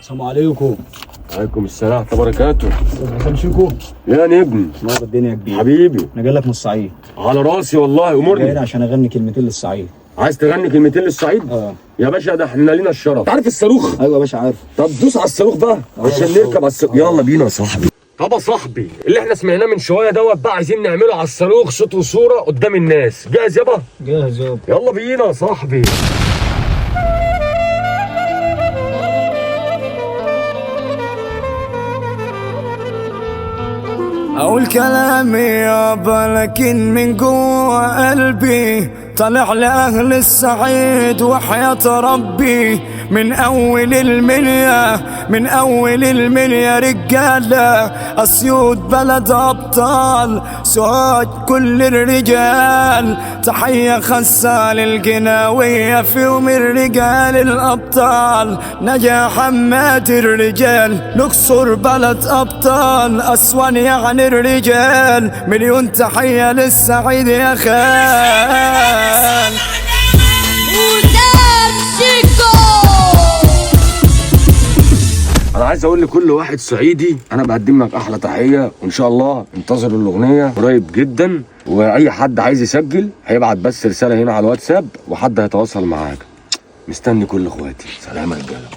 السلام عليكم. وعليكم السلام ورحمة الله وبركاته. حسام شيكو. يا نجم نور الدنيا كبير حبيبي. انا جاي لك من الصعيد. على راسي والله، جاي امرني. عشان اغني كلمتين للصعيد. عايز تغني كلمتين للصعيد؟ يا باشا ده احنا لينا الشرف. عارف الصاروخ؟ ايوه يا باشا عارف. طب دوس على الصاروخ بقى عشان نركب على الصاروخ. يلا بينا يا صاحبي. طب يا صاحبي اللي احنا سمعناه من شويه دوت بقى عايزين نعمله على الصاروخ صوت وصوره قدام الناس. جاهز يابا؟ جاهز يابا. يلا بينا يا صاحبي. أقول كلامي يابا لكن من جوا قلبي طلع لأهل الصعيد وحياة ربي. من أول المنيا رجالة أسيوط بلد أبطال سوهاج كل الرجال. تحية خاصة للقناوية فيهم الرجال الأبطال. نجا حماد الرجال الأقصر بلد أبطال. أسوان يعني الرجال. مليون تحية للصعيد يا خال. انا عايز اقول لكل واحد صعيدي انا بقدم لك احلى تحيه، وان شاء الله انتظروا الاغنيه قريب جدا. واي حد عايز يسجل هيبعت بس رساله هنا على الواتساب وحد هيتواصل معاك. مستني كل اخواتي. سلام يا رجاله.